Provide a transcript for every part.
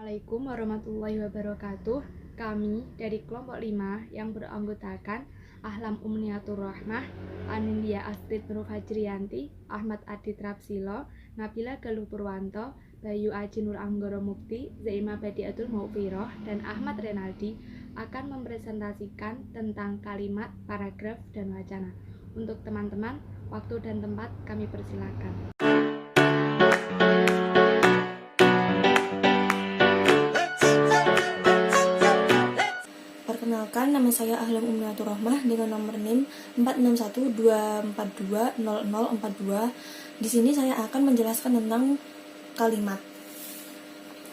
Assalamualaikum warahmatullahi wabarakatuh. Kami dari kelompok 5 yang beranggotakan Ahlam Umniatur Rahmah, Anindya Astrid Nur Fajriyanti, Ahmad Adit Rapsilo, Nabila Galuh Purwanto, Bayu Aji Nur Anggoro Mukti, Zaima Badiatul Maufiroh, dan Ahmad Renaldi akan mempresentasikan tentang kalimat, paragraf, dan wacana. Untuk teman-teman, waktu dan tempat kami persilakan. Perkenalkan, nama saya Ahlam Umniatur Rahmah dengan nomor NIM 4612420042. Di sini saya akan menjelaskan tentang kalimat.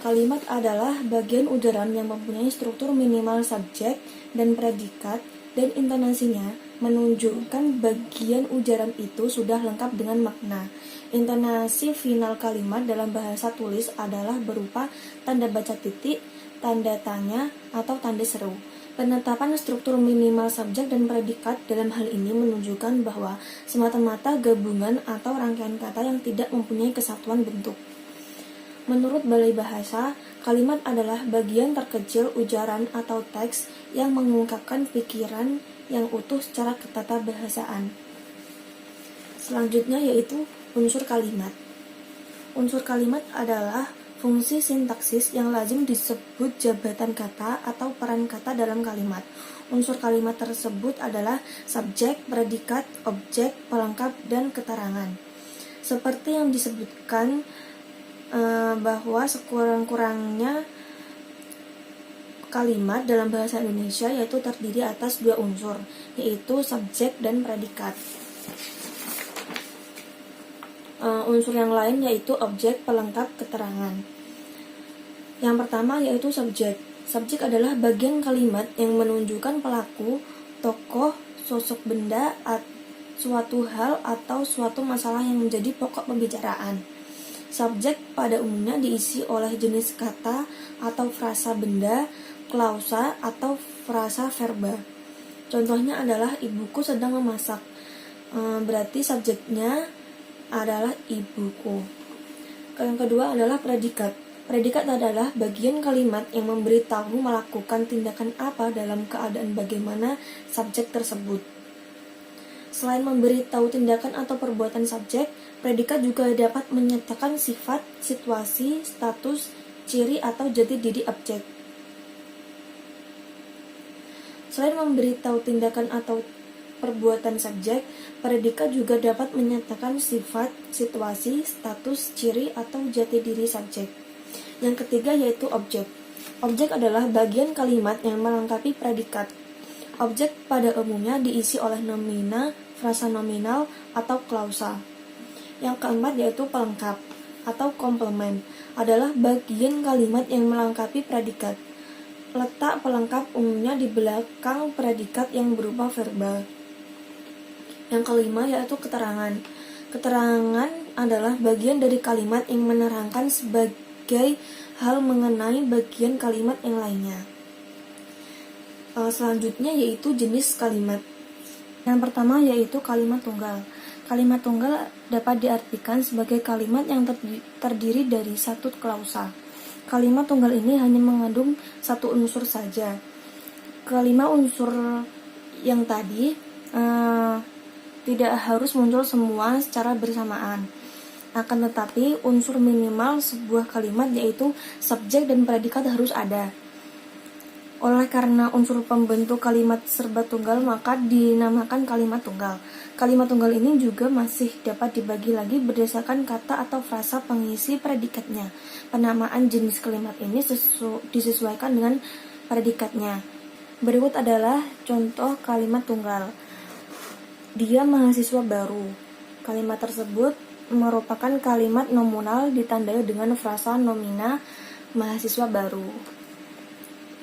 Kalimat adalah bagian ujaran yang mempunyai struktur minimal subjek dan predikat, dan intonasinya menunjukkan bagian ujaran itu sudah lengkap dengan makna. Intonasi final kalimat dalam bahasa tulis adalah berupa tanda baca titik, tanda tanya, atau tanda seru. Penetapan struktur minimal subjek dan predikat dalam hal ini menunjukkan bahwa semata-mata gabungan atau rangkaian kata yang tidak mempunyai kesatuan bentuk. Menurut Balai Bahasa, kalimat adalah bagian terkecil ujaran atau teks yang mengungkapkan pikiran yang utuh secara ketatabahasaan. Selanjutnya yaitu unsur kalimat. Unsur kalimat adalah fungsi sintaksis yang lazim disebut jabatan kata atau peran kata dalam kalimat. Unsur kalimat tersebut adalah subjek, predikat, objek, pelengkap, dan keterangan. Seperti yang disebutkan bahwa sekurang-kurangnya kalimat dalam bahasa Indonesia yaitu terdiri atas dua unsur, yaitu subjek dan predikat. Unsur yang lain yaitu objek, pelengkap, keterangan. Yang pertama yaitu subjek. Subjek adalah bagian kalimat yang menunjukkan pelaku, tokoh, sosok benda, suatu hal atau suatu masalah yang menjadi pokok pembicaraan. Subjek pada umumnya diisi oleh jenis kata atau frasa benda, klausa, atau frasa verba. Contohnya adalah ibuku sedang memasak. Berarti subjeknya adalah ibuku. Yang kedua adalah predikat. Predikat adalah bagian kalimat yang memberitahu melakukan tindakan apa dalam keadaan bagaimana subjek tersebut. Selain memberitahu tindakan atau perbuatan subjek, predikat juga dapat menyatakan sifat, situasi, status, ciri, atau jati diri objek. Selain memberitahu tindakan atau perbuatan subjek, predikat juga dapat menyatakan sifat, situasi, status, ciri, atau jati diri subjek. Yang ketiga yaitu objek. Objek adalah bagian kalimat yang melengkapi predikat. Objek pada umumnya diisi oleh nomina, frasa nominal, atau klausa. Yang keempat yaitu pelengkap atau komplement, adalah bagian kalimat yang melengkapi predikat. Letak pelengkap umumnya di belakang predikat yang berupa verba. Yang kelima yaitu keterangan. Keterangan adalah bagian dari kalimat yang menerangkan sebagai hal mengenai bagian kalimat yang lainnya. Selanjutnya yaitu jenis kalimat. Yang pertama yaitu kalimat tunggal. Kalimat tunggal dapat diartikan sebagai kalimat yang terdiri dari satu klausa. Kalimat tunggal ini hanya mengandung satu unsur saja. Kelima unsur yang tadi tidak harus muncul semua secara bersamaan. Akan tetapi unsur minimal sebuah kalimat yaitu subjek dan predikat harus ada. Oleh karena unsur pembentuk kalimat serba tunggal, maka dinamakan kalimat tunggal. Kalimat tunggal ini juga masih dapat dibagi lagi berdasarkan kata atau frasa pengisi predikatnya. Penamaan jenis kalimat ini disesuaikan dengan predikatnya. Berikut adalah contoh kalimat tunggal. Dia mahasiswa baru. Kalimat tersebut merupakan kalimat nominal ditandai dengan frasa nomina mahasiswa baru.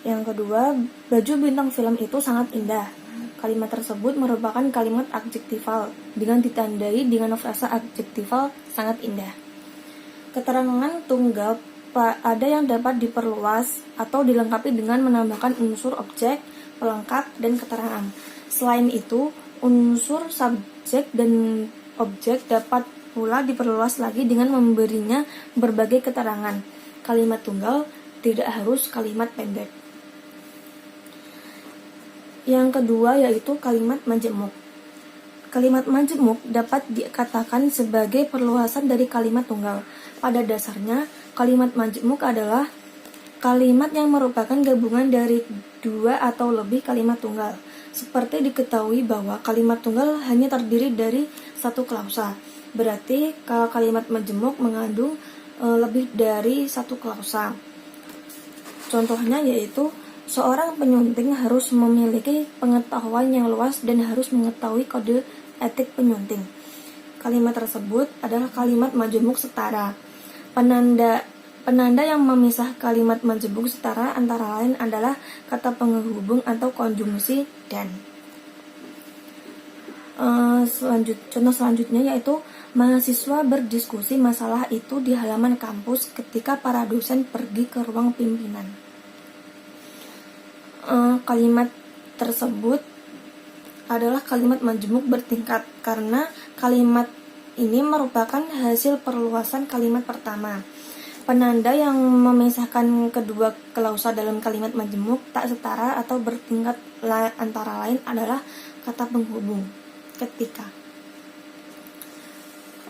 Yang kedua, baju bintang film itu sangat indah. Kalimat tersebut merupakan kalimat adjektifal dengan ditandai dengan frasa adjektifal sangat indah. Keterangan tunggal ada yang dapat diperluas atau dilengkapi dengan menambahkan unsur objek, pelengkap, dan keterangan. Selain itu, unsur subjek dan objek dapat pula diperluas lagi dengan memberinya berbagai keterangan. Kalimat tunggal tidak harus kalimat pendek. Yang kedua yaitu kalimat majemuk. Kalimat majemuk dapat dikatakan sebagai perluasan dari kalimat tunggal. Pada dasarnya, kalimat majemuk adalah kalimat yang merupakan gabungan dari dua atau lebih kalimat tunggal. Seperti diketahui bahwa kalimat tunggal hanya terdiri dari satu klausa. Berarti kalau kalimat majemuk mengandung lebih dari satu klausa. Contohnya yaitu seorang penyunting harus memiliki pengetahuan yang luas dan harus mengetahui kode etik penyunting. Kalimat tersebut adalah kalimat majemuk setara. Penanda yang memisah kalimat majemuk setara antara lain adalah kata penghubung atau konjungsi dan. Contoh selanjutnya yaitu mahasiswa berdiskusi masalah itu di halaman kampus ketika para dosen pergi ke ruang pimpinan. Kalimat tersebut adalah kalimat majemuk bertingkat karena kalimat ini merupakan hasil perluasan kalimat pertama. Penanda yang memisahkan kedua klausa dalam kalimat majemuk tak setara atau bertingkat antara lain adalah kata penghubung ketika.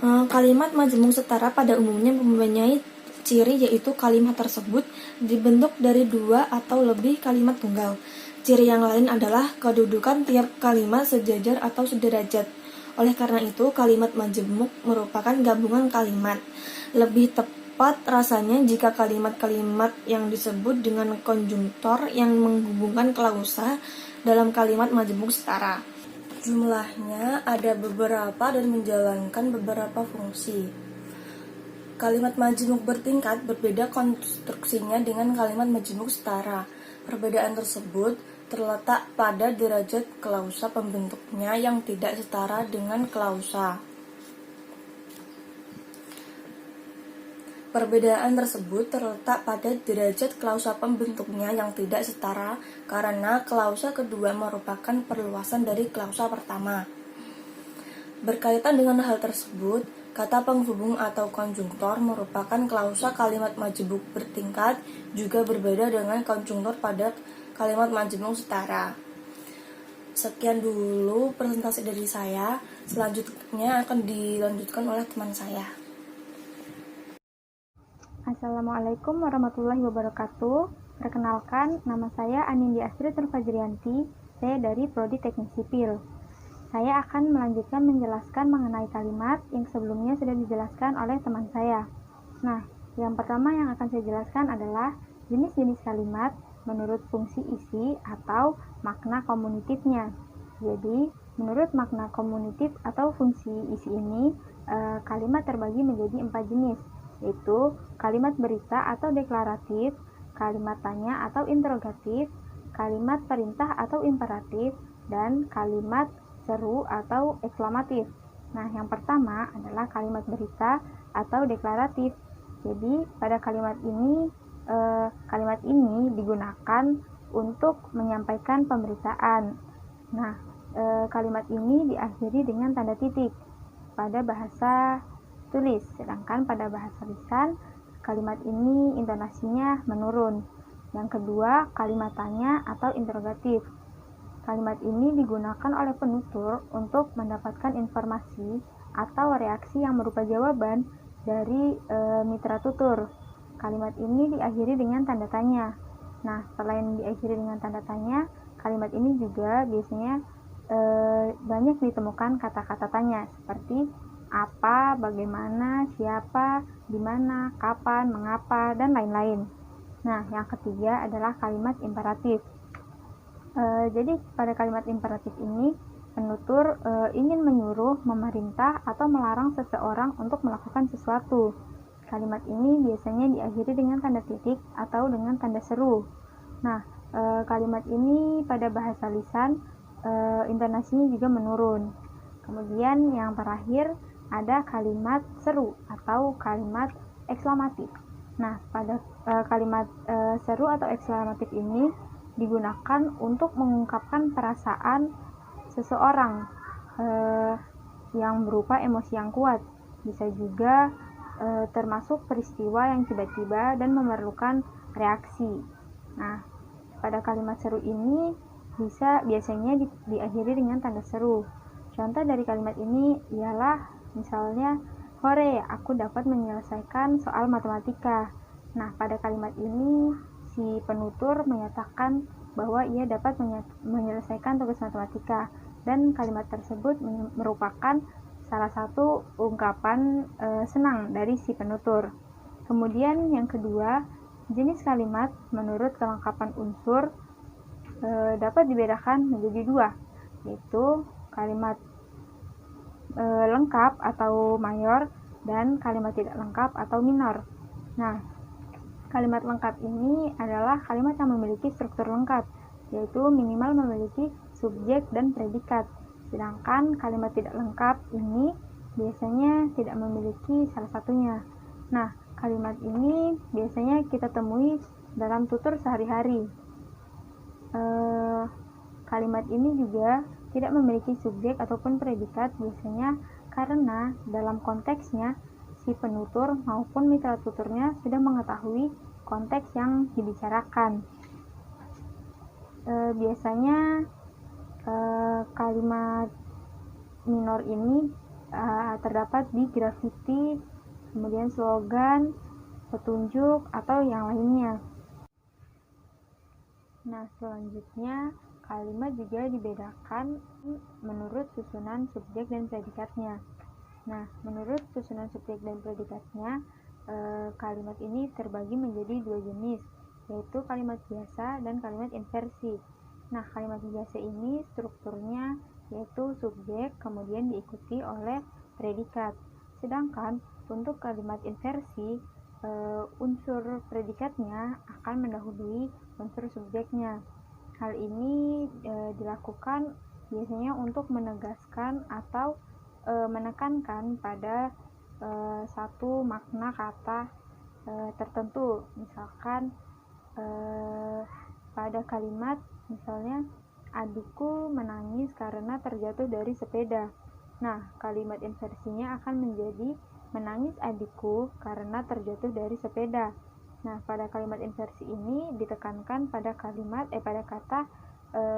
Kalimat majemuk setara pada umumnya mempunyai ciri yaitu kalimat tersebut dibentuk dari dua atau lebih kalimat tunggal. Ciri yang lain adalah kedudukan tiap kalimat sejajar atau sederajat. Oleh karena itu, kalimat majemuk merupakan gabungan kalimat. Lebih tepat rasanya jika kalimat-kalimat yang disebut dengan konjungtor yang menghubungkan klausa dalam kalimat majemuk setara. Jumlahnya ada beberapa dan menjalankan beberapa fungsi. Kalimat majemuk bertingkat berbeda konstruksinya dengan kalimat majemuk setara. Perbedaan tersebut terletak pada derajat klausa pembentuknya yang tidak setara dengan klausa. Perbedaan tersebut terletak pada derajat klausa pembentuknya yang tidak setara karena klausa kedua merupakan perluasan dari klausa pertama. Berkaitan dengan hal tersebut, kata penghubung atau konjungtor merupakan klausa kalimat majemuk bertingkat juga berbeda dengan konjungtor pada kalimat majemuk setara. Sekian dulu presentasi dari saya. Selanjutnya akan dilanjutkan oleh teman saya. Assalamualaikum warahmatullahi wabarakatuh. Perkenalkan, nama saya Anindya Astrid Nurfajrianti. Saya dari Prodi Teknik Sipil. Saya akan melanjutkan menjelaskan mengenai kalimat yang sebelumnya sudah dijelaskan oleh teman saya. Nah, yang pertama yang akan saya jelaskan adalah jenis-jenis kalimat menurut fungsi isi atau makna komunitifnya. Jadi, menurut makna komunitif atau fungsi isi ini, kalimat terbagi menjadi 4 jenis, yaitu kalimat berita atau deklaratif, kalimat tanya atau interrogatif, kalimat perintah atau imperatif, dan kalimat seru atau eksklamatif. Nah, yang pertama adalah kalimat berita atau deklaratif. Jadi, pada kalimat ini digunakan untuk menyampaikan pemberitaan. Nah, kalimat ini diakhiri dengan tanda titik pada bahasa tulis, sedangkan pada bahasa lisan kalimat ini intonasinya menurun. Yang kedua, kalimat tanya atau interrogatif. Kalimat ini digunakan oleh penutur untuk mendapatkan informasi atau reaksi yang berupa jawaban dari mitra tutur. Kalimat ini diakhiri dengan tanda tanya. Nah, selain diakhiri dengan tanda tanya, kalimat ini juga biasanya banyak ditemukan kata-kata tanya seperti apa, bagaimana, siapa, di mana, kapan, mengapa, dan lain-lain. Nah, yang ketiga adalah kalimat imperatif. Jadi pada kalimat imperatif ini penutur ingin menyuruh, memerintah, atau melarang seseorang untuk melakukan sesuatu. Kalimat ini biasanya diakhiri dengan tanda titik atau dengan tanda seru. Nah, kalimat ini pada bahasa lisan intonasinya juga menurun. Kemudian yang terakhir ada kalimat seru atau kalimat eksklamatif. Nah, pada kalimat seru atau eksklamatif ini digunakan untuk mengungkapkan perasaan seseorang yang berupa emosi yang kuat. Bisa juga termasuk peristiwa yang tiba-tiba dan memerlukan reaksi. Nah, pada kalimat seru ini biasanya diakhiri dengan tanda seru. Contoh dari kalimat ini ialah misalnya, "Hore, aku dapat menyelesaikan soal matematika." Nah, pada kalimat ini si penutur menyatakan bahwa ia dapat menyelesaikan tugas matematika, dan kalimat tersebut merupakan salah satu ungkapan senang dari si penutur. Kemudian yang kedua, jenis kalimat menurut kelengkapan unsur dapat dibedakan menjadi dua, yaitu kalimat lengkap atau mayor dan kalimat tidak lengkap atau minor. Nah, kalimat lengkap ini adalah kalimat yang memiliki struktur lengkap, yaitu minimal memiliki subjek dan predikat. Sedangkan kalimat tidak lengkap ini biasanya tidak memiliki salah satunya. Nah, kalimat ini biasanya kita temui dalam tutur sehari-hari. Kalimat ini juga tidak memiliki subjek ataupun predikat biasanya karena dalam konteksnya si penutur maupun mitra tuturnya sudah mengetahui konteks yang dibicarakan. Biasanya kalimat minor ini terdapat di grafiti, kemudian slogan, petunjuk, atau yang lainnya. Nah, selanjutnya kalimat juga dibedakan menurut susunan subjek dan predikatnya. Nah, menurut susunan subjek dan predikatnya, kalimat ini terbagi menjadi dua jenis, yaitu kalimat biasa dan kalimat inversi. Nah, kalimat biasa ini strukturnya yaitu subjek kemudian diikuti oleh predikat. Sedangkan untuk kalimat inversi, unsur predikatnya akan mendahului unsur subjeknya. Hal ini dilakukan biasanya untuk menegaskan atau menekankan pada satu makna kata tertentu. Misalkan pada kalimat misalnya, "Adikku menangis karena terjatuh dari sepeda." Nah, kalimat inversinya akan menjadi, "Menangis adikku karena terjatuh dari sepeda." Nah, pada kalimat inversi ini ditekankan pada kata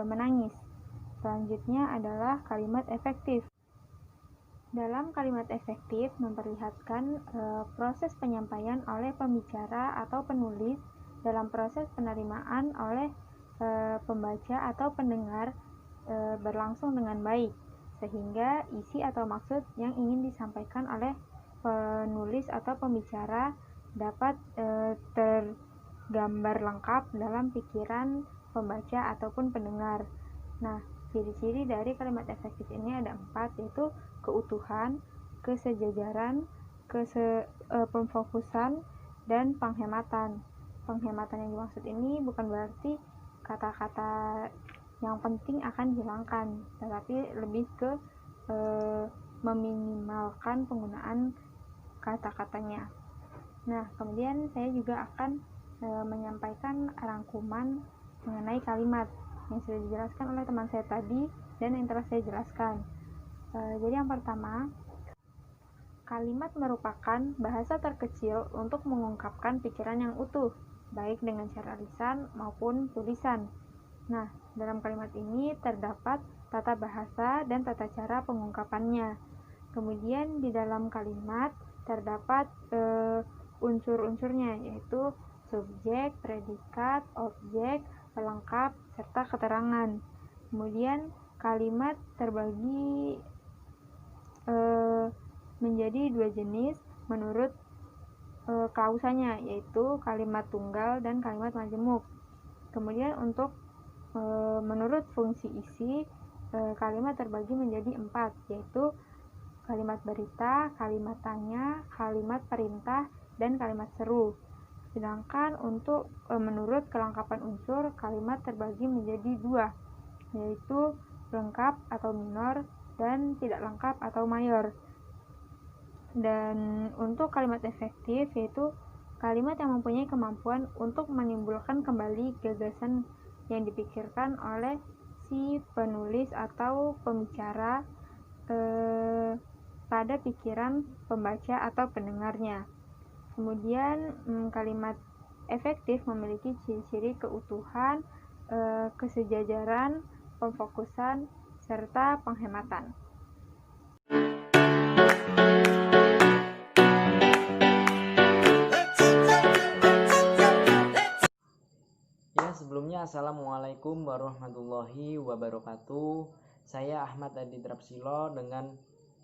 menangis. Selanjutnya adalah kalimat efektif. Dalam kalimat efektif memperlihatkan proses penyampaian oleh pembicara atau penulis dalam proses penerimaan oleh pembaca atau pendengar berlangsung dengan baik, sehingga isi atau maksud yang ingin disampaikan oleh penulis atau pembicara dapat tergambar lengkap dalam pikiran pembaca ataupun pendengar. Nah, ciri-ciri dari kalimat efektif ini ada 4, yaitu keutuhan, kesejajaran, pemfokusan, dan penghematan. Penghematan yang dimaksud ini bukan berarti kata-kata yang penting akan dihilangkan, tetapi lebih ke meminimalkan penggunaan kata-katanya. Nah, kemudian saya juga akan menyampaikan rangkuman mengenai kalimat yang sudah dijelaskan oleh teman saya tadi dan yang telah saya jelaskan. Jadi yang pertama, kalimat merupakan bahasa terkecil untuk mengungkapkan pikiran yang utuh, baik dengan cara lisan maupun tulisan. Nah, dalam kalimat ini terdapat tata bahasa dan tata cara pengungkapannya. Kemudian di dalam kalimat terdapat unsur-unsurnya, yaitu subjek, predikat, objek, pelengkap, serta keterangan. Kemudian kalimat terbagi menjadi dua jenis menurut klausanya, yaitu kalimat tunggal dan kalimat majemuk. Kemudian untuk menurut fungsi isi, kalimat terbagi menjadi 4, yaitu kalimat berita, kalimat tanya, kalimat perintah, dan kalimat seru. Sedangkan untuk menurut kelengkapan unsur, kalimat terbagi menjadi 2, yaitu lengkap atau minor dan tidak lengkap atau mayor. Dan untuk kalimat efektif, yaitu kalimat yang mempunyai kemampuan untuk menimbulkan kembali gagasan yang dipikirkan oleh si penulis atau pembicara pada pikiran pembaca atau pendengarnya. Kemudian kalimat efektif memiliki ciri-ciri keutuhan, kesejajaran, pemfokusan, serta penghematan. Ya, sebelumnya Assalamualaikum warahmatullahi wabarakatuh. Saya Ahmad Adi Trapsilo dengan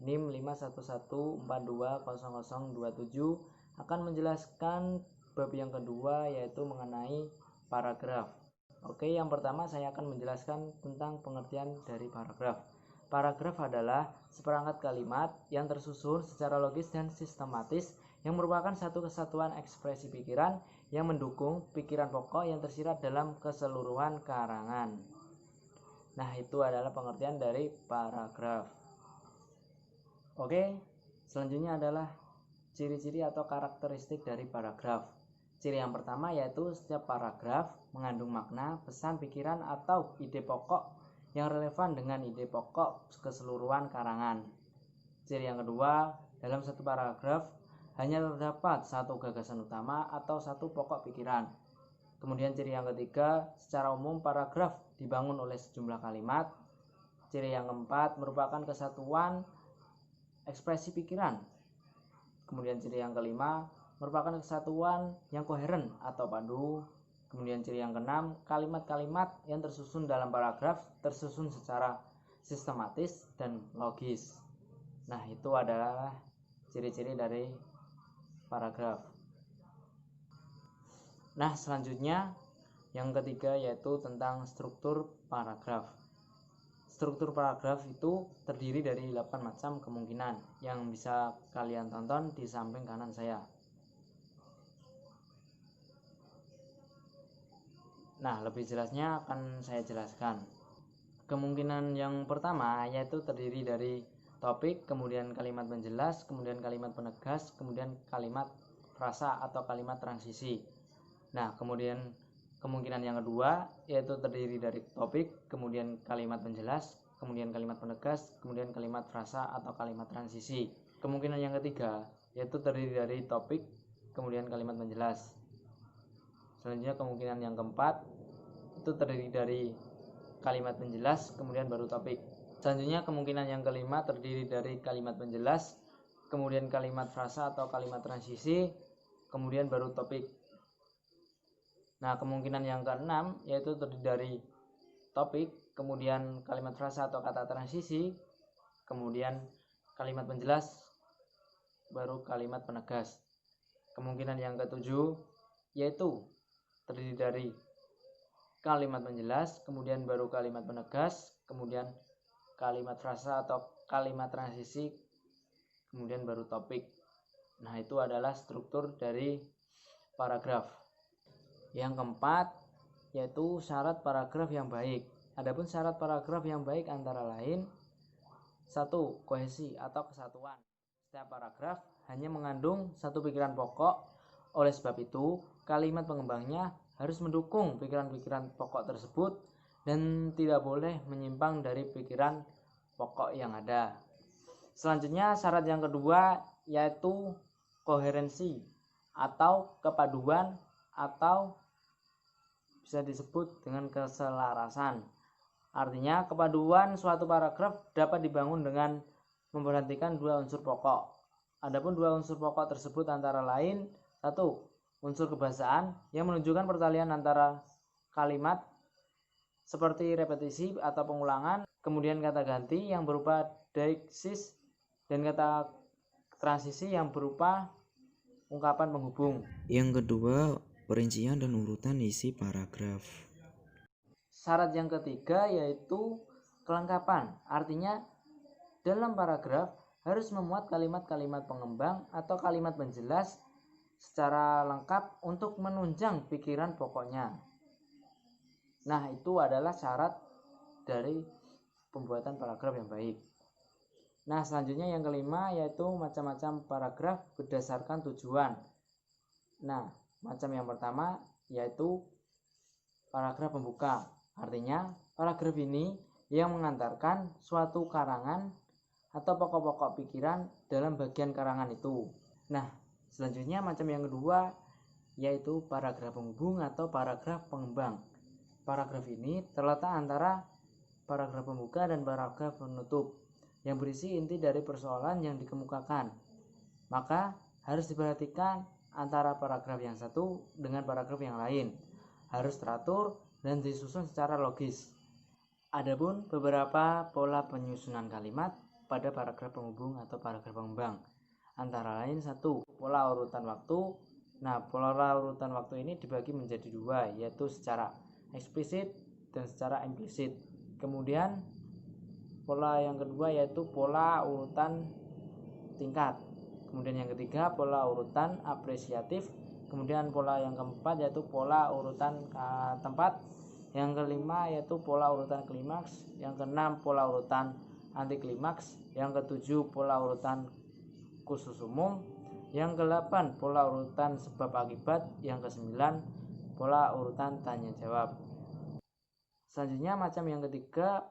NIM 511420027 akan menjelaskan bab yang kedua, yaitu mengenai paragraf. Oke, yang pertama saya akan menjelaskan tentang pengertian dari paragraf. Paragraf adalah seperangkat kalimat yang tersusun secara logis dan sistematis yang merupakan satu kesatuan ekspresi pikiran yang mendukung pikiran pokok yang tersirat dalam keseluruhan karangan. Nah, itu adalah pengertian dari paragraf. Oke, selanjutnya adalah ciri-ciri atau karakteristik dari paragraf. Ciri yang pertama yaitu setiap paragraf mengandung makna, pesan, pikiran, atau ide pokok yang relevan dengan ide pokok keseluruhan karangan. Ciri yang kedua, dalam satu paragraf hanya terdapat satu gagasan utama atau satu pokok pikiran. Kemudian ciri yang ketiga, secara umum paragraf dibangun oleh sejumlah kalimat. Ciri yang keempat, merupakan kesatuan ekspresi pikiran. Kemudian ciri yang kelima, merupakan kesatuan yang koheren atau padu. Kemudian ciri yang keenam, kalimat-kalimat yang tersusun dalam paragraf tersusun secara sistematis dan logis. Nah, itu adalah ciri-ciri dari paragraf. Nah, selanjutnya yang ketiga yaitu tentang struktur paragraf. Struktur paragraf itu terdiri dari 8 macam kemungkinan yang bisa kalian tonton di samping kanan saya. Nah, lebih jelasnya akan saya jelaskan. Kemungkinan yang pertama yaitu terdiri dari topik, kemudian kalimat penjelas, kemudian kalimat penegas, kemudian kalimat frasa atau kalimat transisi. Nah, kemudian kemungkinan yang kedua yaitu terdiri dari topik, kemudian kalimat penjelas, kemudian kalimat penegas, kemudian kalimat frasa atau kalimat transisi. Kemungkinan yang ketiga yaitu terdiri dari topik, kemudian kalimat penjelas. Selanjutnya kemungkinan yang keempat itu terdiri dari kalimat penjelas, kemudian baru topik. Selanjutnya kemungkinan yang kelima terdiri dari kalimat penjelas, kemudian kalimat frasa atau kalimat transisi, kemudian baru topik. Nah, kemungkinan yang keenam yaitu terdiri dari topik, kemudian kalimat frasa atau kata transisi, kemudian kalimat penjelas, baru kalimat penegas. Kemungkinan yang ketujuh yaitu terdiri dari kalimat penjelas, kemudian baru kalimat penegas, kemudian kalimat frasa atau kalimat transisi, kemudian baru topik. Nah, itu adalah struktur dari paragraf. Yang keempat yaitu syarat paragraf yang baik. Adapun syarat paragraf yang baik antara lain: 1. Kohesi atau kesatuan. Setiap paragraf hanya mengandung satu pikiran pokok. Oleh sebab itu, kalimat pengembangnya harus mendukung pikiran-pikiran pokok tersebut dan tidak boleh menyimpang dari pikiran pokok yang ada. Selanjutnya, syarat yang kedua yaitu koherensi atau kepaduan atau bisa disebut dengan keselarasan. Artinya, kepaduan suatu paragraf dapat dibangun dengan memperhatikan dua unsur pokok. Adapun dua unsur pokok tersebut antara lain: 1. Unsur kebahasaan yang menunjukkan pertalian antara kalimat seperti repetisi atau pengulangan, kemudian kata ganti yang berupa deiksis, dan kata transisi yang berupa ungkapan penghubung. Yang kedua, perincian dan urutan isi paragraf. Syarat yang ketiga yaitu kelengkapan. Artinya, dalam paragraf harus memuat kalimat-kalimat pengembang atau kalimat penjelas secara lengkap untuk menunjang pikiran pokoknya. Nah, itu adalah syarat dari pembuatan paragraf yang baik. Nah, selanjutnya yang kelima yaitu macam-macam paragraf berdasarkan tujuan. Nah, macam yang pertama yaitu paragraf pembuka. Artinya, paragraf ini yang mengantarkan suatu karangan atau pokok-pokok pikiran dalam bagian karangan itu. Nah, selanjutnya macam yang kedua yaitu paragraf penghubung atau paragraf pengembang. Paragraf ini terletak antara paragraf pembuka dan paragraf penutup yang berisi inti dari persoalan yang dikemukakan. Maka harus diperhatikan antara paragraf yang satu dengan paragraf yang lain. Harus teratur dan disusun secara logis. Adapun beberapa pola penyusunan kalimat pada paragraf penghubung atau paragraf pengembang. Antara lain satu, pola urutan waktu. Nah, pola urutan waktu ini dibagi menjadi dua, yaitu secara eksplisit dan secara implisit. Kemudian pola yang kedua yaitu pola urutan tingkat. Kemudian yang ketiga pola urutan apresiatif. Kemudian pola yang keempat yaitu pola urutan tempat. Yang kelima yaitu pola urutan klimaks. Yang keenam pola urutan anti klimaks. Yang ketujuh pola urutan khusus umum. Yang ke-8 pola urutan sebab akibat. Yang ke-9 pola urutan tanya jawab. Selanjutnya macam yang ketiga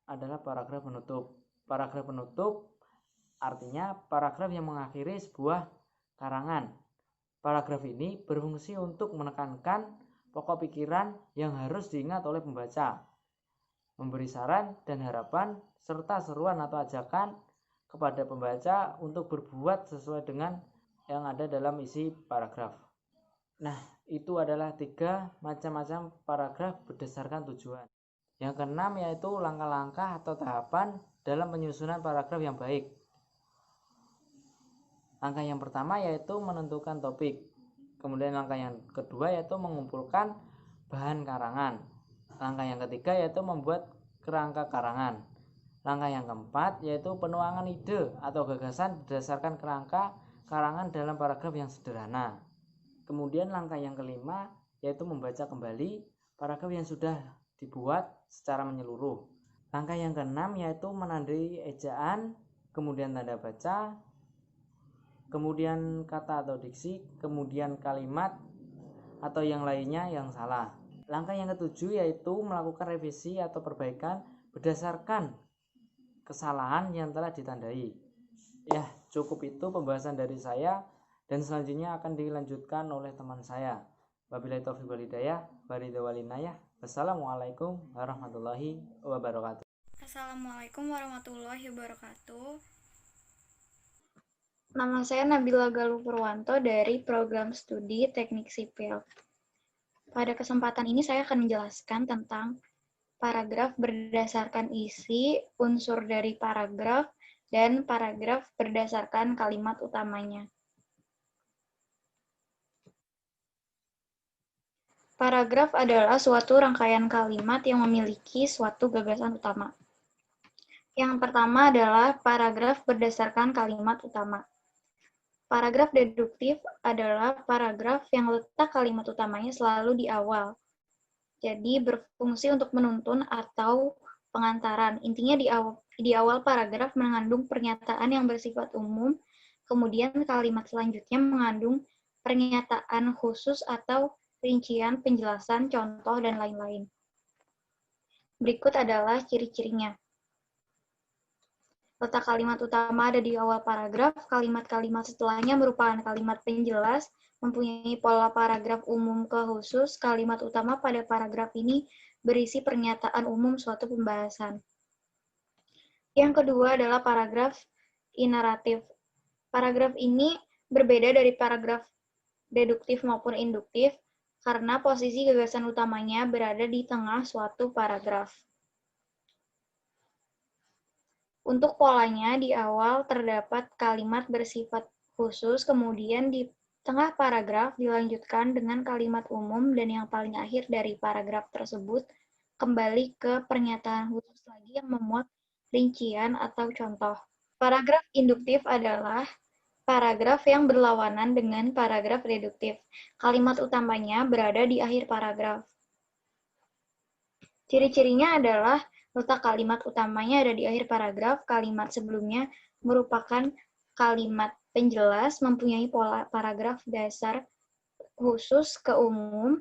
adalah paragraf penutup. Paragraf penutup artinya paragraf yang mengakhiri sebuah karangan. Paragraf ini berfungsi untuk menekankan pokok pikiran yang harus diingat oleh pembaca, memberi saran dan harapan serta seruan atau ajakan kepada pembaca untuk berbuat sesuai dengan yang ada dalam isi paragraf. Nah, itu adalah 3 macam-macam paragraf berdasarkan tujuan. Yang keenam yaitu langkah-langkah atau tahapan dalam penyusunan paragraf yang baik. Langkah yang pertama yaitu menentukan topik. Kemudian langkah yang kedua yaitu mengumpulkan bahan karangan. Langkah yang ketiga yaitu membuat kerangka karangan. Langkah yang keempat yaitu penuangan ide atau gagasan berdasarkan kerangka karangan dalam paragraf yang sederhana. Kemudian langkah yang kelima yaitu membaca kembali paragraf yang sudah dibuat secara menyeluruh. Langkah yang keenam yaitu menandai ejaan, kemudian tanda baca, kemudian kata atau diksi, kemudian kalimat atau yang lainnya yang salah. Langkah yang ketujuh yaitu melakukan revisi atau perbaikan berdasarkan kesalahan yang telah ditandai. Ya, cukup itu pembahasan dari saya dan selanjutnya akan dilanjutkan oleh teman saya. Wabillahi taufiq wal hidayah, waridwalinayah. Wassalamualaikum warahmatullahi wabarakatuh. Assalamualaikum warahmatullahi wabarakatuh. Nama saya Nabila Galuh Purwanto dari program studi Teknik Sipil. Pada kesempatan ini saya akan menjelaskan tentang paragraf berdasarkan isi, unsur dari paragraf, dan paragraf berdasarkan kalimat utamanya. Paragraf adalah suatu rangkaian kalimat yang memiliki suatu gagasan utama. Yang pertama adalah paragraf berdasarkan kalimat utama. Paragraf deduktif adalah paragraf yang letak kalimat utamanya selalu di awal. Jadi berfungsi untuk menuntun atau pengantaran. Intinya di awal paragraf mengandung pernyataan yang bersifat umum, kemudian kalimat selanjutnya mengandung pernyataan khusus atau rincian, penjelasan, contoh, dan lain-lain. Berikut adalah ciri-cirinya. Letak kalimat utama ada di awal paragraf, kalimat-kalimat setelahnya merupakan kalimat penjelas, mempunyai pola paragraf umum ke khusus, kalimat utama pada paragraf ini berisi pernyataan umum suatu pembahasan. Yang kedua adalah paragraf inaratif. Paragraf ini berbeda dari paragraf deduktif maupun induktif, karena posisi gagasan utamanya berada di tengah suatu paragraf. Untuk polanya, di awal terdapat kalimat bersifat khusus, kemudian di tengah paragraf dilanjutkan dengan kalimat umum, dan yang paling akhir dari paragraf tersebut kembali ke pernyataan khusus lagi yang memuat rincian atau contoh. Paragraf induktif adalah paragraf yang berlawanan dengan paragraf deduktif. Kalimat utamanya berada di akhir paragraf. Ciri-cirinya adalah letak kalimat utamanya ada di akhir paragraf, kalimat sebelumnya merupakan kalimat penjelas, mempunyai pola paragraf dasar khusus ke umum.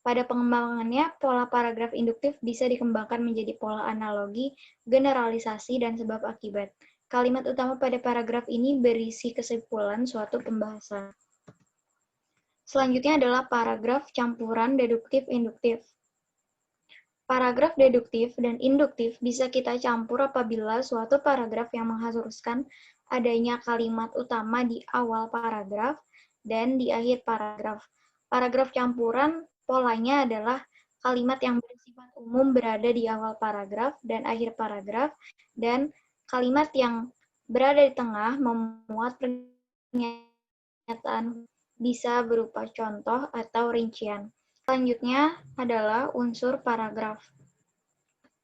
Pada pengembangannya, pola paragraf induktif bisa dikembangkan menjadi pola analogi, generalisasi, dan sebab akibat. Kalimat utama pada paragraf ini berisi kesimpulan suatu pembahasan. Selanjutnya adalah paragraf campuran deduktif-induktif. Paragraf deduktif dan induktif bisa kita campur apabila suatu paragraf yang mengharuskan adanya kalimat utama di awal paragraf dan di akhir paragraf. Paragraf campuran polanya adalah kalimat yang bersifat umum berada di awal paragraf dan akhir paragraf, dan kalimat yang berada di tengah memuat pernyataan bisa berupa contoh atau rincian. Selanjutnya adalah unsur paragraf.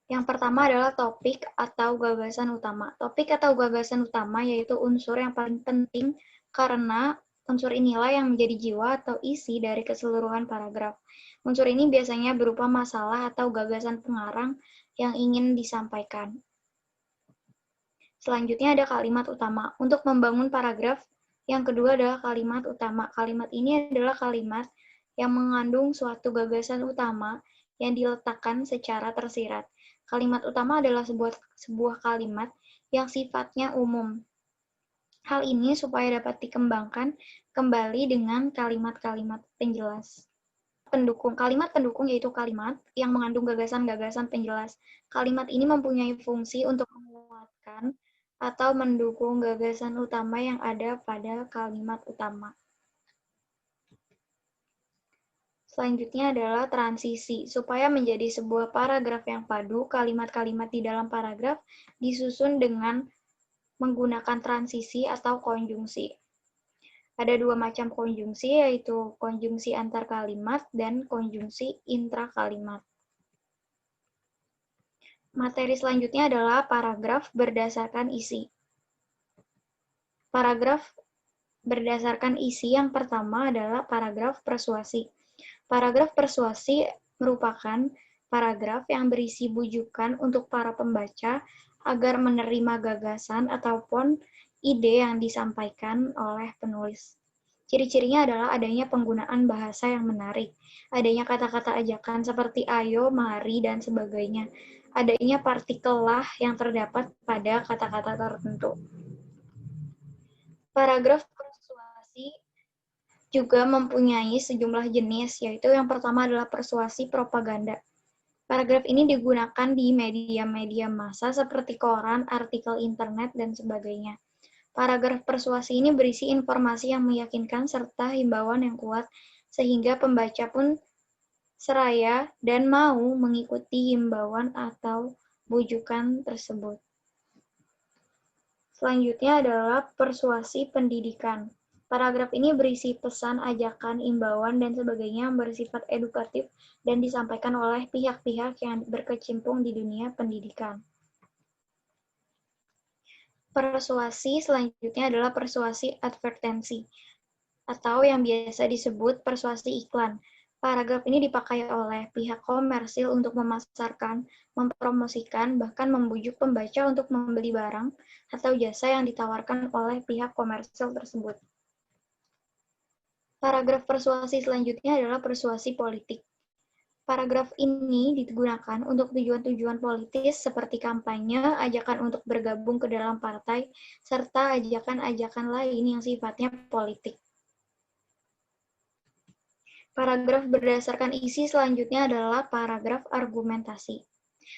Yang pertama adalah topik atau gagasan utama. Topik atau gagasan utama yaitu unsur yang paling penting karena unsur inilah yang menjadi jiwa atau isi dari keseluruhan paragraf. Unsur ini biasanya berupa masalah atau gagasan pengarang yang ingin disampaikan. Selanjutnya ada kalimat utama. Untuk membangun paragraf, yang kedua adalah kalimat utama. Kalimat ini adalah kalimat yang mengandung suatu gagasan utama yang diletakkan secara tersirat. Kalimat utama adalah sebuah kalimat yang sifatnya umum. Hal ini supaya dapat dikembangkan kembali dengan kalimat-kalimat penjelas. Kalimat pendukung yaitu kalimat yang mengandung gagasan-gagasan penjelas. Kalimat ini mempunyai fungsi untuk menguatkan atau mendukung gagasan utama yang ada pada kalimat utama. Selanjutnya adalah transisi. Supaya menjadi sebuah paragraf yang padu, kalimat-kalimat di dalam paragraf disusun dengan menggunakan transisi atau konjungsi. Ada dua macam konjungsi, yaitu konjungsi antar kalimat dan konjungsi intrakalimat. Materi selanjutnya adalah paragraf berdasarkan isi. Paragraf berdasarkan isi yang pertama adalah paragraf persuasi. Paragraf persuasi merupakan paragraf yang berisi bujukan untuk para pembaca agar menerima gagasan ataupun ide yang disampaikan oleh penulis. Ciri-cirinya adalah adanya penggunaan bahasa yang menarik, adanya kata-kata ajakan seperti ayo, mari, dan sebagainya, adanya partikel lah yang terdapat pada kata-kata tertentu. Paragraf persuasi juga mempunyai sejumlah jenis, yaitu yang pertama adalah persuasi propaganda. Paragraf ini digunakan di media-media massa seperti koran, artikel internet, dan sebagainya. Paragraf persuasi ini berisi informasi yang meyakinkan serta himbauan yang kuat, sehingga pembaca pun seraya dan mau mengikuti himbauan atau bujukan tersebut. Selanjutnya adalah persuasi pendidikan. Paragraf ini berisi pesan, ajakan, imbauan, dan sebagainya yang bersifat edukatif dan disampaikan oleh pihak-pihak yang berkecimpung di dunia pendidikan. Persuasi selanjutnya adalah persuasi advertensi, atau yang biasa disebut persuasi iklan. Paragraf ini dipakai oleh pihak komersil untuk memasarkan, mempromosikan, bahkan membujuk pembaca untuk membeli barang atau jasa yang ditawarkan oleh pihak komersil tersebut. Paragraf persuasi selanjutnya adalah persuasi politik. Paragraf ini digunakan untuk tujuan-tujuan politis seperti kampanye, ajakan untuk bergabung ke dalam partai, serta ajakan-ajakan lain yang sifatnya politik. Paragraf berdasarkan isi selanjutnya adalah paragraf argumentasi.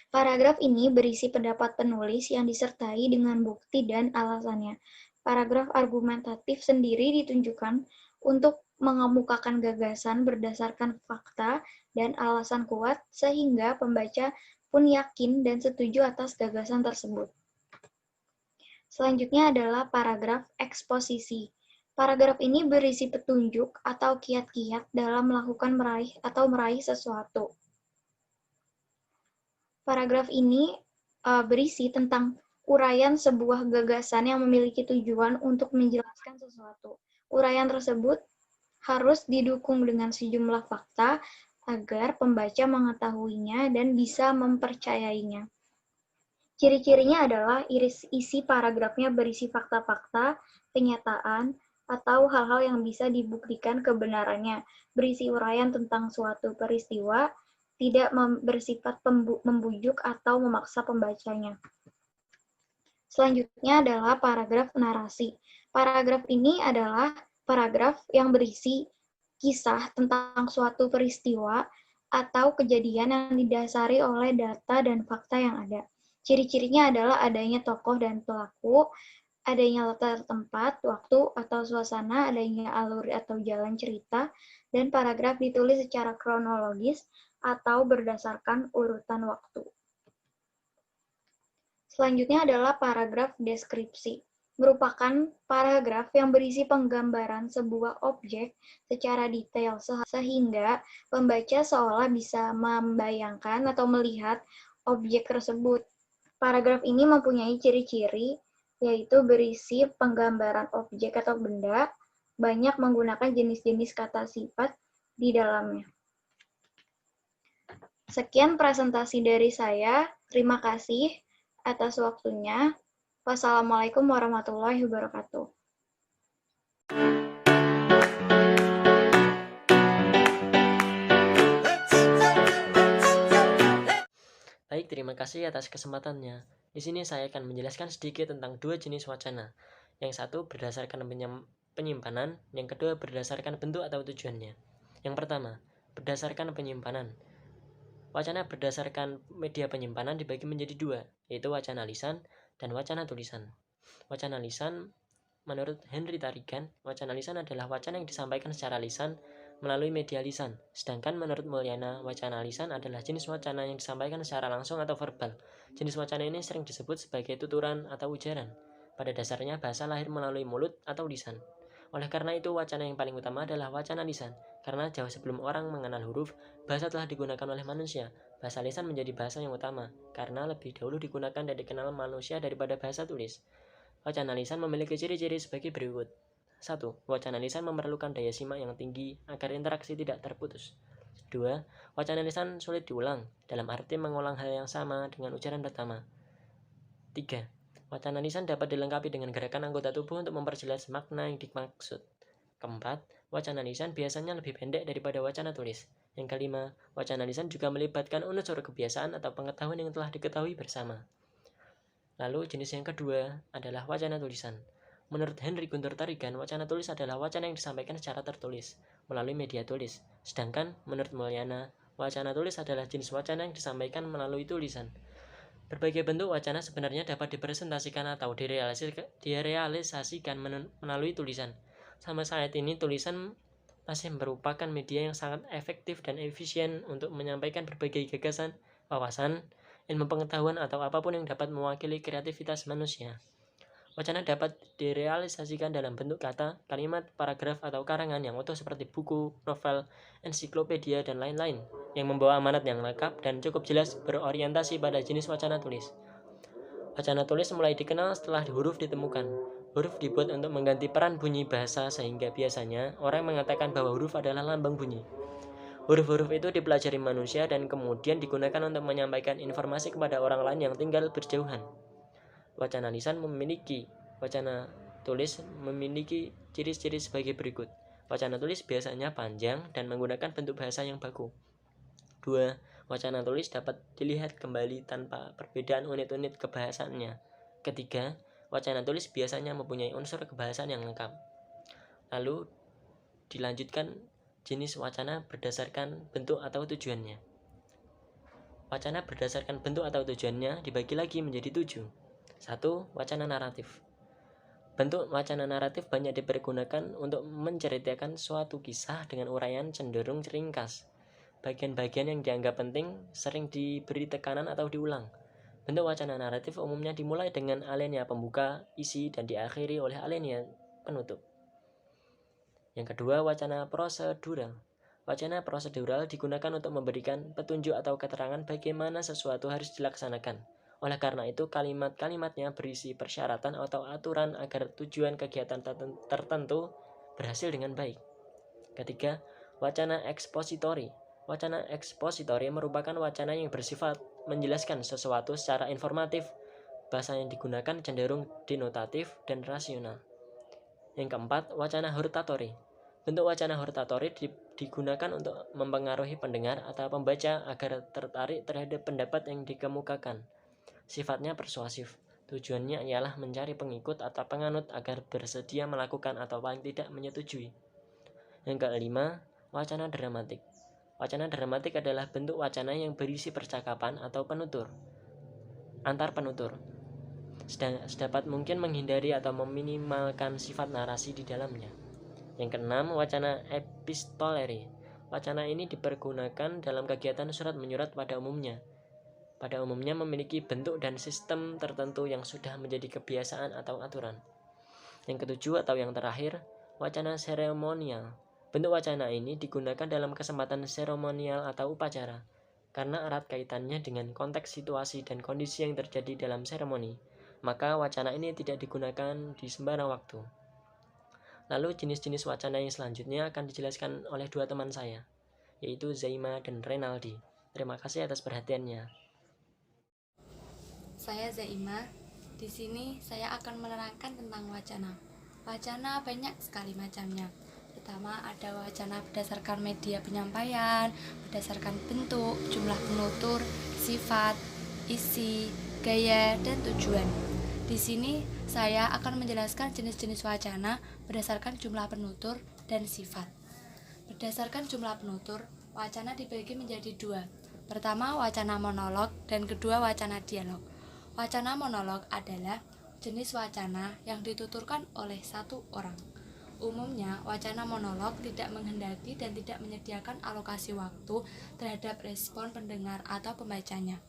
Paragraf ini berisi pendapat penulis yang disertai dengan bukti dan alasannya. Paragraf argumentatif sendiri ditunjukkan untuk mengemukakan gagasan berdasarkan fakta dan alasan kuat sehingga pembaca pun yakin dan setuju atas gagasan tersebut. Selanjutnya adalah paragraf eksposisi. Paragraf ini berisi petunjuk atau kiat-kiat dalam melakukan meraih sesuatu. Paragraf ini berisi tentang uraian sebuah gagasan yang memiliki tujuan untuk menjelaskan sesuatu. Uraian tersebut harus didukung dengan sejumlah fakta agar pembaca mengetahuinya dan bisa mempercayainya. Ciri-cirinya adalah isi paragrafnya berisi fakta-fakta, kenyataan, atau hal-hal yang bisa dibuktikan kebenarannya, berisi uraian tentang suatu peristiwa, tidak bersifat membujuk atau memaksa pembacanya. Selanjutnya adalah paragraf narasi. Paragraf ini adalah paragraf yang berisi kisah tentang suatu peristiwa atau kejadian yang didasari oleh data dan fakta yang ada. Ciri-cirinya adalah adanya tokoh dan pelaku, adanya latar tempat, waktu, atau suasana, adanya alur atau jalan cerita, dan paragraf ditulis secara kronologis atau berdasarkan urutan waktu. Selanjutnya adalah paragraf deskripsi. Merupakan paragraf yang berisi penggambaran sebuah objek secara detail sehingga pembaca seolah bisa membayangkan atau melihat objek tersebut. Paragraf ini mempunyai ciri-ciri, yaitu berisi penggambaran objek atau benda, banyak menggunakan jenis-jenis kata sifat di dalamnya. Sekian presentasi dari saya. Terima kasih atas waktunya. Wassalamualaikum warahmatullahi wabarakatuh. Baik, terima kasih atas kesempatannya. Di sini saya akan menjelaskan sedikit tentang dua jenis wacana. Yang satu berdasarkan penyimpanan, yang kedua berdasarkan bentuk atau tujuannya. Yang pertama, berdasarkan penyimpanan. Wacana berdasarkan media penyimpanan dibagi menjadi dua, yaitu wacana lisan dan wacana tulisan. Wacana lisan, menurut Henry Tarigan, wacana lisan adalah wacana yang disampaikan secara lisan melalui media lisan. Sedangkan menurut Mulyana, wacana lisan adalah jenis wacana yang disampaikan secara langsung atau verbal. Jenis wacana ini sering disebut sebagai tuturan atau ujaran. Pada dasarnya bahasa lahir melalui mulut atau lisan. Oleh karena itu, wacana yang paling utama adalah wacana lisan. Karena jauh sebelum orang mengenal huruf, bahasa telah digunakan oleh manusia. Bahasa lisan menjadi bahasa yang utama, karena lebih dahulu digunakan dan dikenal manusia daripada bahasa tulis. Wacana lisan memiliki ciri-ciri sebagai berikut. 1. Wacana lisan memerlukan daya simak yang tinggi agar interaksi tidak terputus. 2. Wacana lisan sulit diulang, dalam arti mengulang hal yang sama dengan ujaran pertama. 3. Wacana lisan dapat dilengkapi dengan gerakan anggota tubuh untuk memperjelas makna yang dimaksud. 4. Wacana lisan biasanya lebih pendek daripada wacana tulis. Yang kelima, wacana lisan juga melibatkan unsur kebiasaan atau pengetahuan yang telah diketahui bersama. Lalu jenis yang kedua adalah wacana tulisan. Menurut Henry Guntur Tarigan, wacana tulis adalah wacana yang disampaikan secara tertulis, melalui media tulis. Sedangkan menurut Mulyana, wacana tulis adalah jenis wacana yang disampaikan melalui tulisan. Berbagai bentuk wacana sebenarnya dapat dipresentasikan atau direalisasikan melalui tulisan. Sampai saat ini, tulisan masih merupakan media yang sangat efektif dan efisien untuk menyampaikan berbagai gagasan, wawasan, ilmu pengetahuan, atau apapun yang dapat mewakili kreativitas manusia. Wacana dapat direalisasikan dalam bentuk kata, kalimat, paragraf, atau karangan yang utuh seperti buku, novel, ensiklopedia, dan lain-lain, yang membawa amanat yang lengkap dan cukup jelas berorientasi pada jenis wacana tulis. Wacana tulis mulai dikenal setelah huruf ditemukan. Huruf dibuat untuk mengganti peran bunyi bahasa sehingga biasanya orang mengatakan bahwa huruf adalah lambang bunyi. Huruf-huruf itu dipelajari manusia dan kemudian digunakan untuk menyampaikan informasi kepada orang lain yang tinggal berjauhan. Wacana tulis memiliki ciri-ciri sebagai berikut. Wacana tulis biasanya panjang dan menggunakan bentuk bahasa yang baku. 2. Wacana tulis dapat dilihat kembali tanpa perbedaan unit-unit kebahasaannya. 3. Wacana tulis biasanya mempunyai unsur kebahasaan yang lengkap. Lalu dilanjutkan jenis wacana berdasarkan bentuk atau tujuannya. Wacana berdasarkan bentuk atau tujuannya dibagi lagi menjadi 7. 1. Wacana naratif. Bentuk wacana naratif banyak dipergunakan untuk menceritakan suatu kisah dengan uraian cenderung ringkas. Bagian-bagian yang dianggap penting sering diberi tekanan atau diulang. Bentuk wacana naratif umumnya dimulai dengan alinea pembuka, isi, dan diakhiri oleh alinea penutup. Yang kedua, wacana prosedural. Wacana prosedural digunakan untuk memberikan petunjuk atau keterangan bagaimana sesuatu harus dilaksanakan. Oleh karena itu, kalimat-kalimatnya berisi persyaratan atau aturan agar tujuan kegiatan tertentu berhasil dengan baik. Ketiga, wacana ekspositori. Wacana ekspositori merupakan wacana yang bersifat menjelaskan sesuatu secara informatif. Bahasa yang digunakan cenderung denotatif dan rasional. Yang keempat, wacana hortatori. Bentuk wacana hortatori digunakan untuk mempengaruhi pendengar atau pembaca agar tertarik terhadap pendapat yang dikemukakan. Sifatnya persuasif. Tujuannya ialah mencari pengikut atau penganut agar bersedia melakukan atau paling tidak menyetujui. Yang kelima, wacana dramatik. Wacana dramatik adalah bentuk wacana yang berisi percakapan atau penutur, antar penutur, sedapat mungkin menghindari atau meminimalkan sifat narasi di dalamnya. Yang keenam, wacana epistoleri. Wacana ini dipergunakan dalam kegiatan surat menyurat pada umumnya. Pada umumnya memiliki bentuk dan sistem tertentu yang sudah menjadi kebiasaan atau aturan. Yang ketujuh atau yang terakhir, wacana seremonial. Bentuk wacana ini digunakan dalam kesempatan seremonial atau upacara, karena erat kaitannya dengan konteks situasi dan kondisi yang terjadi dalam seremoni. Maka wacana ini tidak digunakan di sembarang waktu. Lalu jenis-jenis wacana yang selanjutnya akan dijelaskan oleh dua teman saya, yaitu Zaima dan Renaldi. Terima kasih atas perhatiannya. Saya Zaima. Di sini saya akan menerangkan tentang wacana. Wacana banyak sekali macamnya. Pertama, ada wacana berdasarkan media penyampaian, berdasarkan bentuk, jumlah penutur, sifat, isi, gaya, dan tujuan. Di sini saya akan menjelaskan jenis-jenis wacana berdasarkan jumlah penutur dan sifat. Berdasarkan jumlah penutur, wacana dibagi menjadi dua. Pertama, wacana monolog, dan kedua, wacana dialog. Wacana monolog adalah jenis wacana yang dituturkan oleh satu orang. Umumnya, wacana monolog tidak menghendaki dan tidak menyediakan alokasi waktu terhadap respon pendengar atau pembacanya.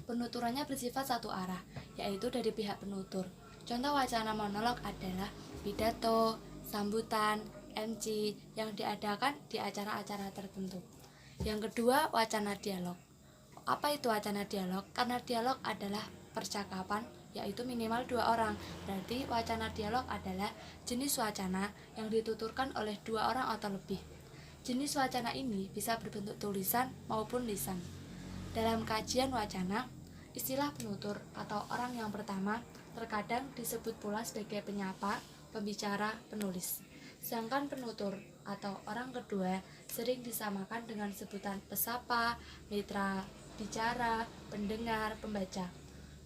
Penuturannya bersifat satu arah, yaitu dari pihak penutur. Contoh wacana monolog adalah pidato, sambutan, MC yang diadakan di acara-acara tertentu. Yang kedua, wacana dialog. Apa itu wacana dialog? Karena dialog adalah percakapan, yaitu minimal dua orang. Berarti wacana dialog adalah jenis wacana yang dituturkan oleh dua orang atau lebih. Jenis wacana ini bisa berbentuk tulisan maupun lisan. Dalam kajian wacana, istilah penutur atau orang yang pertama terkadang disebut pula sebagai penyapa, pembicara, penulis. Sedangkan penutur atau orang kedua sering disamakan dengan sebutan pesapa, mitra bicara, pendengar, pembaca.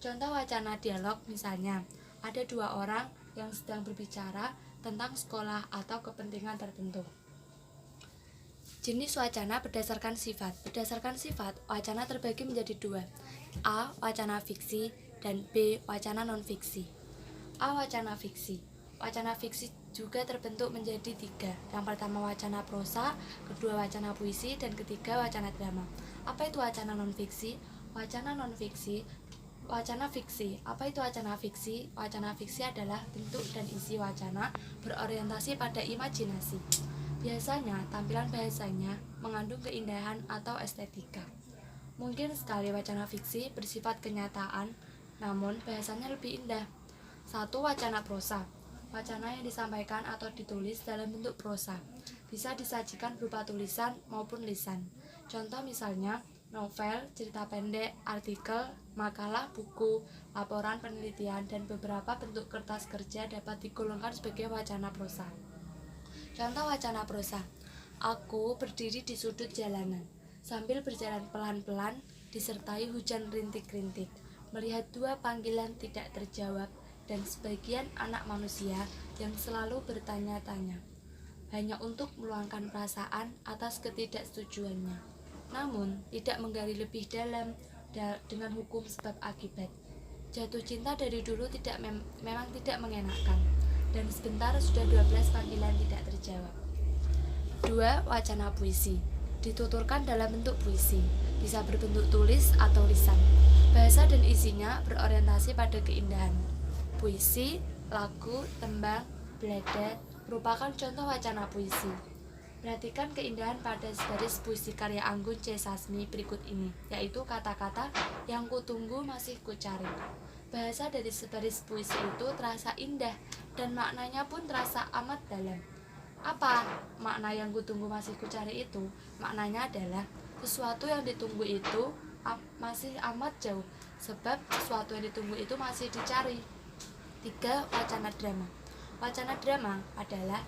Contoh wacana dialog misalnya, ada dua orang yang sedang berbicara tentang sekolah atau kepentingan tertentu. Jenis wacana berdasarkan sifat. Berdasarkan sifat, wacana terbagi menjadi dua. A. Wacana fiksi dan B. Wacana non-fiksi. A. Wacana fiksi. Wacana fiksi juga terbentuk menjadi tiga. Yang pertama wacana prosa, kedua wacana puisi, dan ketiga wacana drama. Apa itu wacana non-fiksi? Wacana non-fiksi, wacana fiksi. Apa itu wacana fiksi? Wacana fiksi adalah bentuk dan isi wacana berorientasi pada imajinasi. Biasanya tampilan bahasanya mengandung keindahan atau estetika. Mungkin sekali wacana fiksi bersifat kenyataan, namun bahasanya lebih indah. Satu, wacana prosa. Wacana yang disampaikan atau ditulis dalam bentuk prosa, bisa disajikan berupa tulisan maupun lisan. Contoh misalnya novel, cerita pendek, artikel, makalah, buku, laporan penelitian, dan beberapa bentuk kertas kerja dapat digolongkan sebagai wacana prosa. Contoh wacana prosa: aku berdiri di sudut jalanan, sambil berjalan pelan-pelan, disertai hujan rintik-rintik, melihat dua panggilan tidak terjawab, dan sebagian anak manusia yang selalu bertanya-tanya, hanya untuk meluangkan perasaan atas ketidaksetujuannya, namun tidak menggali lebih dalam dengan hukum sebab akibat. Jatuh cinta dari dulu memang tidak mengenakan, dan sebentar sudah 12 panggilan tidak terjawab. 2. Wacana puisi. Dituturkan dalam bentuk puisi, bisa berbentuk tulis atau lisan. Bahasa dan isinya berorientasi pada keindahan. Puisi, lagu, tembang, balada merupakan contoh wacana puisi. Perhatikan keindahan pada sebaris puisi karya Anggun C. Sasmi berikut ini, yaitu kata-kata yang kutunggu masih kucari. Bahasa dari sebaris puisi itu terasa indah dan maknanya pun terasa amat dalam. Apa makna yang kutunggu masih kucari itu? Maknanya adalah sesuatu yang ditunggu itu masih amat jauh, sebab sesuatu yang ditunggu itu masih dicari. 3. Wacana drama. Wacana drama adalah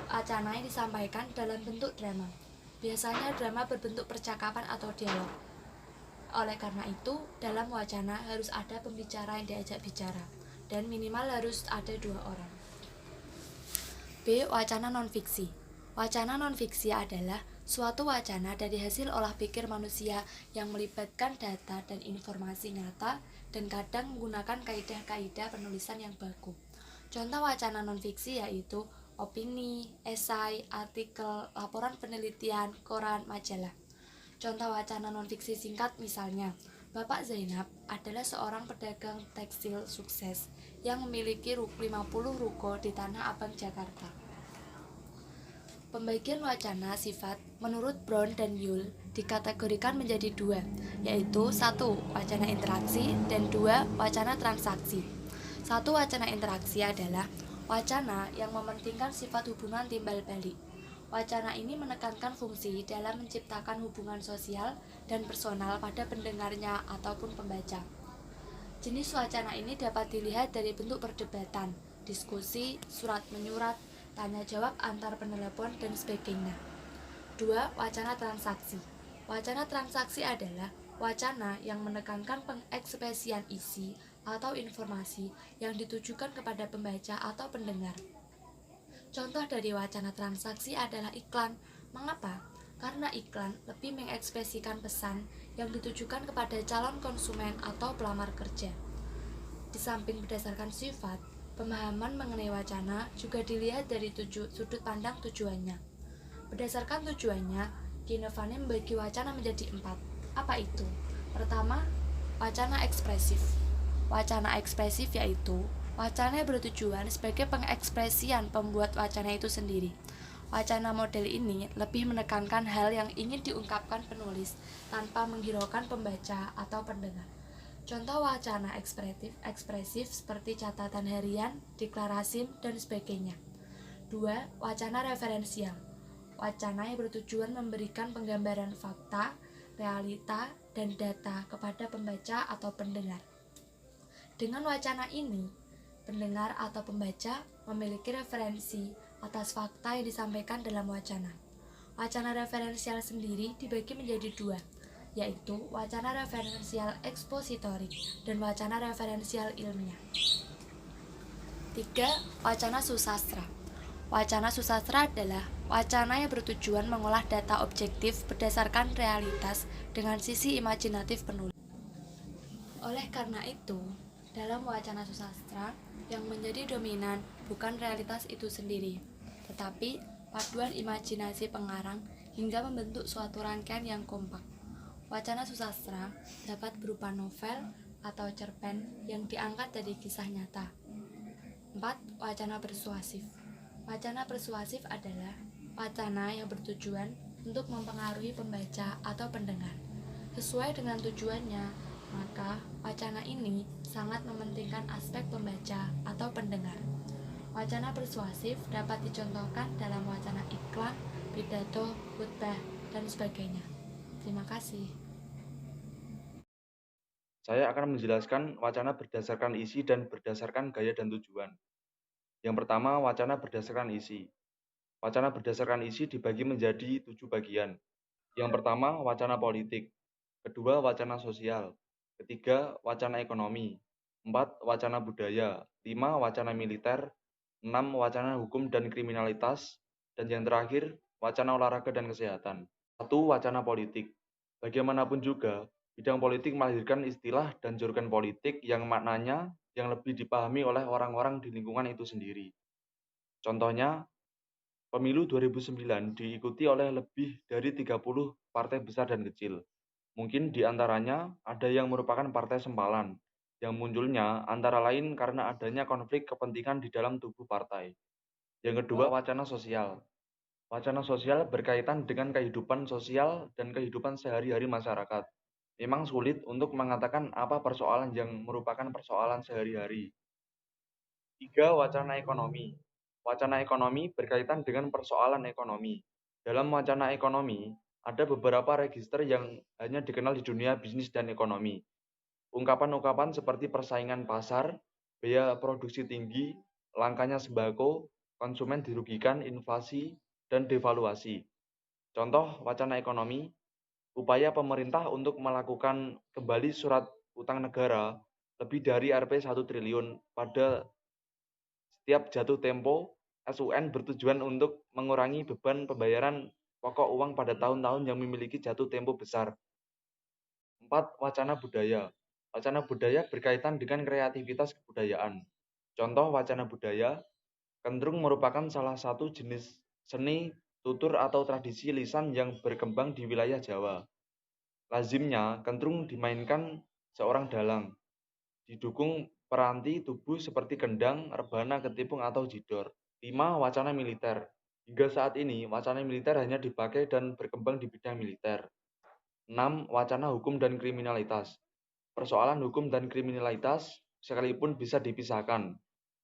wacana yang disampaikan dalam bentuk drama. Biasanya drama berbentuk percakapan atau dialog. Oleh karena itu, dalam wacana harus ada pembicara yang diajak bicara, dan minimal harus ada 2 orang. B. Wacana non-fiksi. Wacana non-fiksi adalah suatu wacana dari hasil olah pikir manusia yang melibatkan data dan informasi nyata dan kadang menggunakan kaidah-kaidah penulisan yang baku. Contoh wacana non-fiksi yaitu opini, esai, artikel, laporan penelitian, koran, majalah. Contoh wacana non-fiksi singkat misalnya, Bapak Zainab adalah seorang pedagang tekstil sukses yang memiliki 50 ruko di Tanah Abang, Jakarta. Pembagian wacana sifat menurut Brown dan Yule dikategorikan menjadi dua, yaitu 1. Wacana interaksi dan 2. Wacana transaksi. 1. Wacana interaksi adalah wacana yang mementingkan sifat hubungan timbal balik. Wacana ini menekankan fungsi dalam menciptakan hubungan sosial dan personal pada pendengarnya ataupun pembaca. Jenis wacana ini dapat dilihat dari bentuk perdebatan, diskusi, surat menyurat, tanya jawab antar penelepon, dan sebagainya. 2. Wacana transaksi. Wacana transaksi adalah wacana yang menekankan pengekspresian isi atau informasi yang ditujukan kepada pembaca atau pendengar. Contoh dari wacana transaksi adalah iklan. Mengapa? Karena iklan lebih mengekspresikan pesan yang ditujukan kepada calon konsumen atau pelamar kerja. Di samping berdasarkan sifat, pemahaman mengenai wacana juga dilihat dari sudut pandang tujuannya. Berdasarkan tujuannya, Giovanni membagi wacana menjadi 4. Apa itu? Pertama, wacana ekspresif. Wacana ekspresif yaitu wacana yang bertujuan sebagai pengekspresian pembuat wacana itu sendiri. Wacana model ini lebih menekankan hal yang ingin diungkapkan penulis tanpa menghiraukan pembaca atau pendengar. Contoh wacana ekspresif seperti catatan harian, deklarasi, dan sebagainya. 2. Wacana referensial. Wacana yang bertujuan memberikan penggambaran fakta, realita, dan data kepada pembaca atau pendengar. Dengan wacana ini, pendengar atau pembaca memiliki referensi atas fakta yang disampaikan dalam wacana. Wacana referensial sendiri dibagi menjadi 2, yaitu wacana referensial ekspositorik dan wacana referensial ilmiah. 3. Wacana susastra. Wacana susastra adalah wacana yang bertujuan mengolah data objektif berdasarkan realitas dengan sisi imajinatif penulis. Oleh karena itu, dalam wacana susastra, yang menjadi dominan bukan realitas itu sendiri, tetapi paduan imajinasi pengarang hingga membentuk suatu rangkaian yang kompak. Wacana susastra dapat berupa novel atau cerpen yang diangkat dari kisah nyata. 4. Wacana persuasif. Wacana persuasif adalah wacana yang bertujuan untuk mempengaruhi pembaca atau pendengar. Sesuai dengan tujuannya, maka wacana ini sangat mementingkan aspek pembaca atau pendengar. Wacana persuasif dapat dicontohkan dalam wacana iklan, pidato, khutbah, dan sebagainya. Terima kasih. Saya akan menjelaskan wacana berdasarkan isi dan berdasarkan gaya dan tujuan. Yang pertama, wacana berdasarkan isi. Wacana berdasarkan isi dibagi menjadi 7 bagian. Yang pertama, wacana politik. Kedua, wacana sosial. Ketiga, wacana ekonomi. 4, wacana budaya. 5, wacana militer. 6, wacana hukum dan kriminalitas. Dan yang terakhir, wacana olahraga dan kesehatan. 1, wacana politik. Bagaimanapun juga, bidang politik melahirkan istilah dan julukan politik yang maknanya yang lebih dipahami oleh orang-orang di lingkungan itu sendiri. Contohnya, pemilu 2009 diikuti oleh lebih dari 30 partai besar dan kecil. Mungkin di antaranya ada yang merupakan partai sempalan, yang munculnya antara lain karena adanya konflik kepentingan di dalam tubuh partai. Yang kedua, wacana sosial. Wacana sosial berkaitan dengan kehidupan sosial dan kehidupan sehari-hari masyarakat. Memang sulit untuk mengatakan apa persoalan yang merupakan persoalan sehari-hari. 3, wacana ekonomi. Wacana ekonomi berkaitan dengan persoalan ekonomi. Dalam wacana ekonomi, ada beberapa register yang hanya dikenal di dunia bisnis dan ekonomi. Ungkapan-ungkapan seperti persaingan pasar, biaya produksi tinggi, langkanya sembako, konsumen dirugikan, inflasi, dan devaluasi. Contoh wacana ekonomi, upaya pemerintah untuk melakukan kembali surat utang negara lebih dari Rp 1 triliun pada setiap jatuh tempo SUN bertujuan untuk mengurangi beban pembayaran pokok uang pada tahun-tahun yang memiliki jatuh tempo besar. 4. Wacana budaya. Wacana budaya berkaitan dengan kreativitas kebudayaan. Contoh wacana budaya cenderung merupakan salah satu jenis seni, tutur atau tradisi lisan yang berkembang di wilayah Jawa. Lazimnya cenderung dimainkan seorang dalang, didukung peranti tubuh seperti gendang, rebana, ketipung, atau jidor. 5. Wacana militer. Hingga saat ini, wacana militer hanya dipakai dan berkembang di bidang militer. 6. Wacana hukum dan kriminalitas. Persoalan hukum dan kriminalitas sekalipun bisa dipisahkan,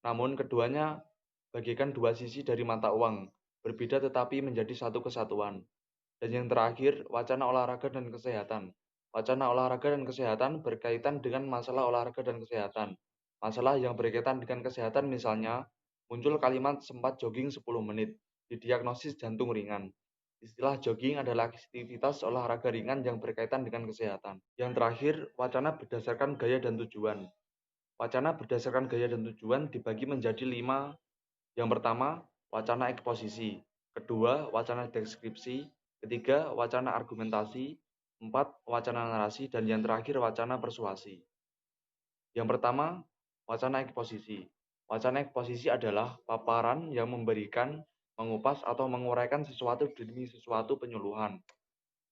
namun keduanya bagaikan dua sisi dari mata uang, berbeda tetapi menjadi satu kesatuan. Dan yang terakhir, wacana olahraga dan kesehatan. Wacana olahraga dan kesehatan berkaitan dengan masalah olahraga dan kesehatan. Masalah yang berkaitan dengan kesehatan misalnya, muncul kalimat sempat jogging 10 menit, didiagnosis jantung ringan. Istilah jogging adalah aktivitas olahraga ringan yang berkaitan dengan kesehatan. Yang terakhir, wacana berdasarkan gaya dan tujuan. Wacana berdasarkan gaya dan tujuan dibagi menjadi 5. Yang pertama, wacana eksposisi. Kedua, wacana deskripsi. Ketiga, wacana argumentasi. 4, wacana narasi. Dan yang terakhir, wacana persuasi. Yang pertama, wacana eksposisi. Wacana eksposisi adalah paparan yang memberikan, mengupas atau menguraikan sesuatu demi sesuatu penyuluhan.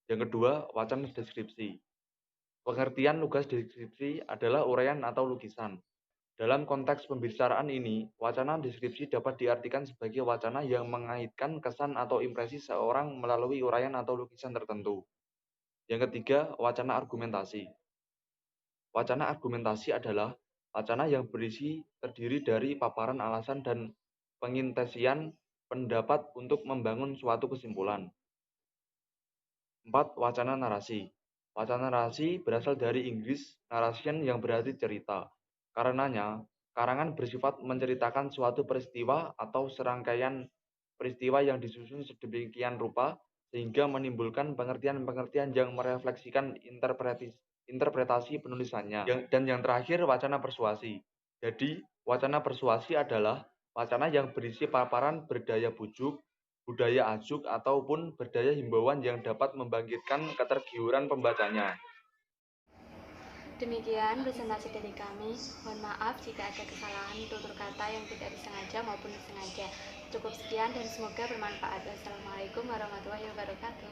Yang kedua, wacana deskripsi. Pengertian tugas deskripsi adalah uraian atau lukisan. Dalam konteks pembicaraan ini, wacana deskripsi dapat diartikan sebagai wacana yang mengaitkan kesan atau impresi seorang melalui uraian atau lukisan tertentu. Yang ketiga, wacana argumentasi. Wacana argumentasi adalah wacana yang terdiri dari paparan alasan dan pengintesian pendapat untuk membangun suatu kesimpulan. 4. Wacana narasi. Wacana narasi berasal dari Inggris narration yang berarti cerita. Karenanya, karangan bersifat menceritakan suatu peristiwa atau serangkaian peristiwa yang disusun sedemikian rupa sehingga menimbulkan pengertian-pengertian yang merefleksikan interpretasi penulisannya. Dan yang terakhir, wacana persuasi. Jadi, wacana persuasi adalah wacana yang berisi paparan berdaya bujuk, budaya ajuk, ataupun berdaya himbauan yang dapat membangkitkan ketergiuran pembacanya. Demikian presentasi dari kami. Mohon maaf jika ada kesalahan tutur kata yang tidak disengaja maupun disengaja. Cukup sekian dan semoga bermanfaat. Wassalamualaikum warahmatullahi wabarakatuh.